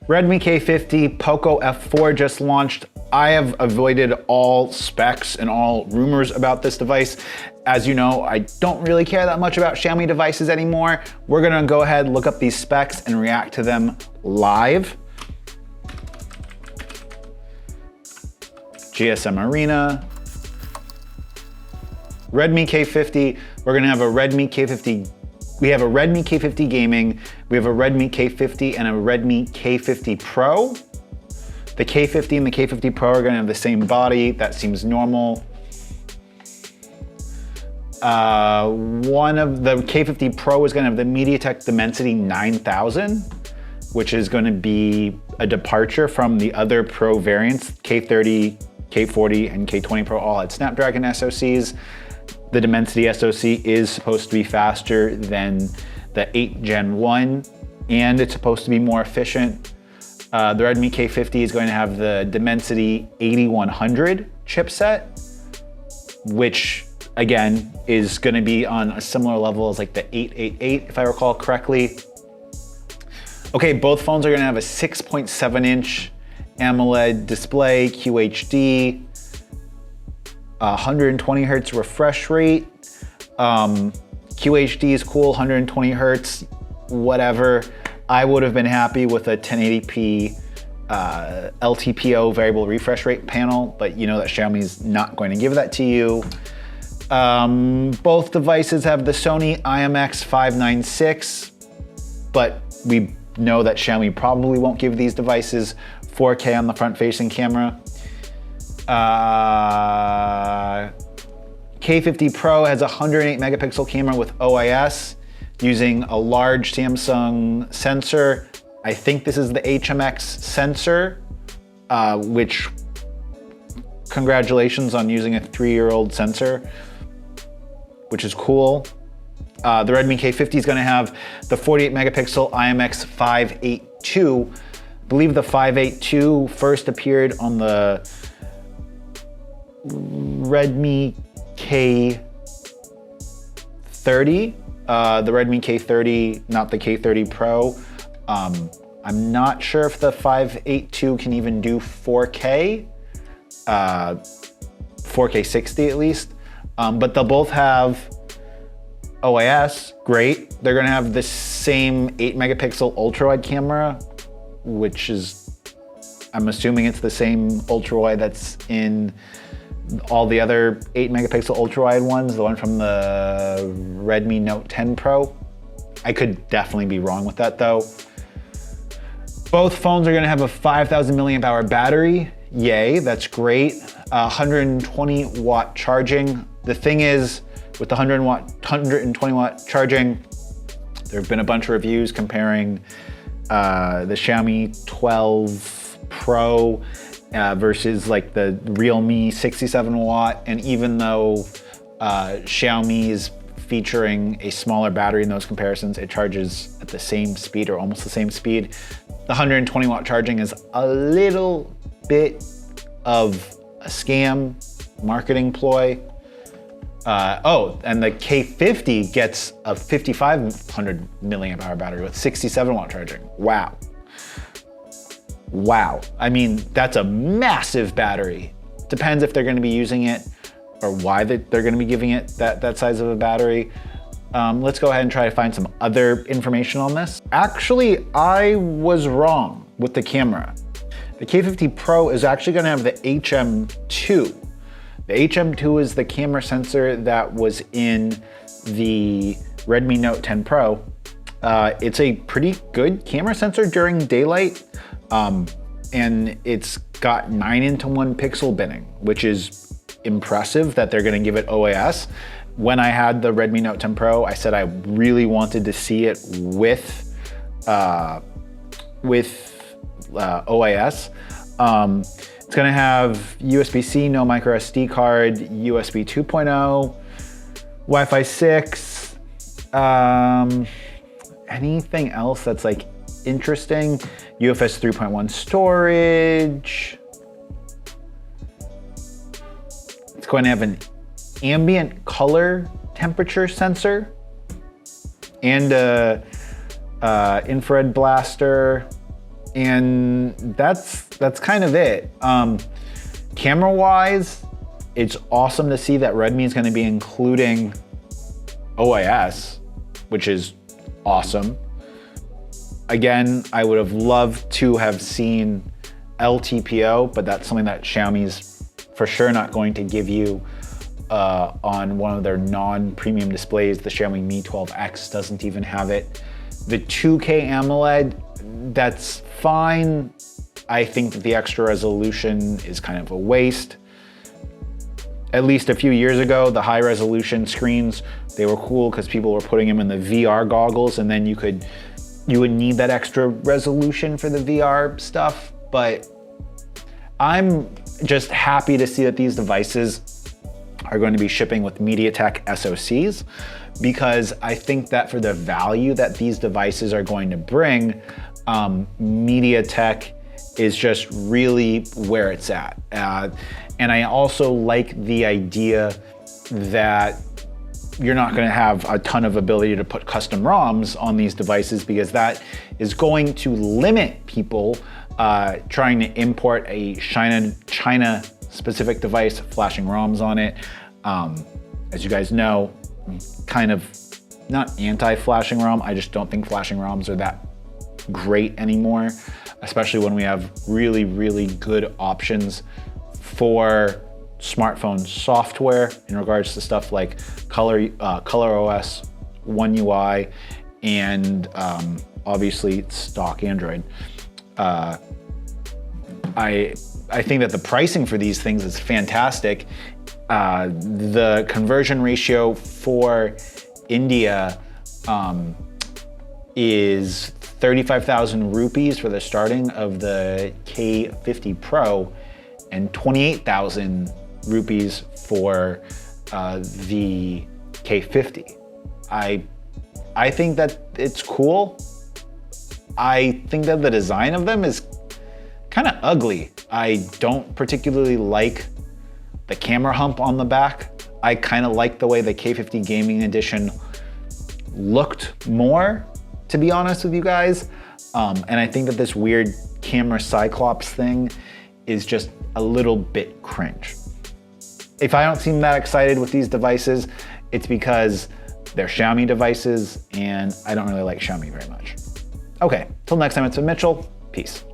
Redmi K50, Poco F4 just launched. I have avoided all specs and all rumors about this device. As you know, I don't really care that much about Xiaomi devices anymore. We're gonna go ahead, look up these specs and react to them live. GSM Arena. Redmi K50, we're gonna have a Redmi K50. We have a Redmi K50 Gaming, we have a Redmi K50 and a Redmi K50 Pro. The K50 and the K50 Pro are gonna have the same body, that seems normal. One of the K50 Pro is gonna have the MediaTek Dimensity 9000, which is gonna be a departure from the other Pro variants. K30, K40, and K20 Pro all had Snapdragon SoCs. The Dimensity SoC is supposed to be faster than the 8 Gen 1, and it's supposed to be more efficient. The Redmi K50 is going to have the Dimensity 8100 chipset, which again is going to be on a similar level as like the 888, if I recall correctly. Okay, both phones are going to have a 6.7-inch AMOLED display, QHD, 120 hertz refresh rate. QHD is cool, 120 hertz, whatever. I would have been happy with a 1080p LTPO variable refresh rate panel, but you know that Xiaomi's not going to give that to you. Both devices have the Sony IMX596, but we know that Xiaomi probably won't give these devices 4K on the front-facing camera. K50 Pro has a 108 megapixel camera with OIS using a large Samsung sensor. I think this is the HMX sensor, which congratulations on using a 3-year-old sensor, which is cool. The Redmi K50 is going to have the 48 megapixel IMX582. I believe the 582 first appeared on the Redmi K30, the Redmi K30, not the K30 Pro. I'm not sure if the 582 can even do 4K, 4K 60 at least, but they'll both have OIS, great. They're gonna have the same 8 megapixel ultra-wide camera, which is, I'm assuming it's the same ultra-wide that's in all the other 8 megapixel ultra-wide ones, the one from the Redmi Note 10 Pro. I could definitely be wrong with that though. Both phones are gonna have a 5,000 milliamp hour battery. Yay, that's great. 120 watt charging. The thing is, with the 120 watt charging, there have been a bunch of reviews comparing the Xiaomi 12 Pro versus like the Realme 67 watt. And even though Xiaomi is featuring a smaller battery in those comparisons, it charges at the same speed or almost the same speed. The 120 watt charging is a little bit of a scam marketing ploy. Oh, and the K50 gets a 5,500 milliamp hour battery with 67 watt charging. Wow. Wow. I mean, that's a massive battery. Depends if they're gonna be using it or why they're gonna be giving it that size of a battery. Let's go ahead and try to find some other information on this. Actually, I was wrong with the camera. The K50 Pro is actually gonna have the HM2. The HM2 is the camera sensor that was in the Redmi Note 10 Pro. It's a pretty good camera sensor during daylight, and it's got 9:1 pixel binning, which is impressive that they're gonna give it OIS. When I had the Redmi Note 10 Pro, I said I really wanted to see it with OIS. It's gonna have USB-C, no micro SD card, USB 2.0, Wi-Fi 6, anything else that's like interesting, UFS 3.1 storage. It's going to have an ambient color temperature sensor and a infrared blaster. And that's kind of it. Camera-wise, it's awesome to see that Redmi is going to be including OIS, which is awesome. Again, I would have loved to have seen LTPO, but that's something that Xiaomi's for sure not going to give you on one of their non-premium displays. The Xiaomi Mi 12X doesn't even have it. The 2K AMOLED, that's fine. I think that the extra resolution is kind of a waste. At least a few years ago, the high resolution screens, they were cool because people were putting them in the VR goggles, and then you would need that extra resolution for the VR stuff. But I'm just happy to see that these devices are going to be shipping with MediaTek SoCs, because I think that for the value that these devices are going to bring, MediaTek is just really where it's at. And I also like the idea that you're not going to have a ton of ability to put custom ROMs on these devices, because that is going to limit people trying to import a China-specific device, flashing ROMs on it. As you guys know, I'm kind of not anti-flashing ROM, I just don't think flashing ROMs are that great anymore, especially when we have really, really good options for smartphone software in regards to stuff like Color OS, One UI, and obviously stock Android. I think that the pricing for these things is fantastic. The conversion ratio for India is 35,000 rupees for the starting of the K50 Pro and 28,000 rupees for the K50. I think that it's cool. I think that the design of them is kind of ugly. I don't particularly like the camera hump on the back. I kind of like the way the K50 Gaming Edition looked more, to be honest with you guys. And I think that this weird camera Cyclops thing is just a little bit cringe. If I don't seem that excited with these devices, it's because they're Xiaomi devices and I don't really like Xiaomi very much. Okay, till next time, it's been Mitchell. Peace.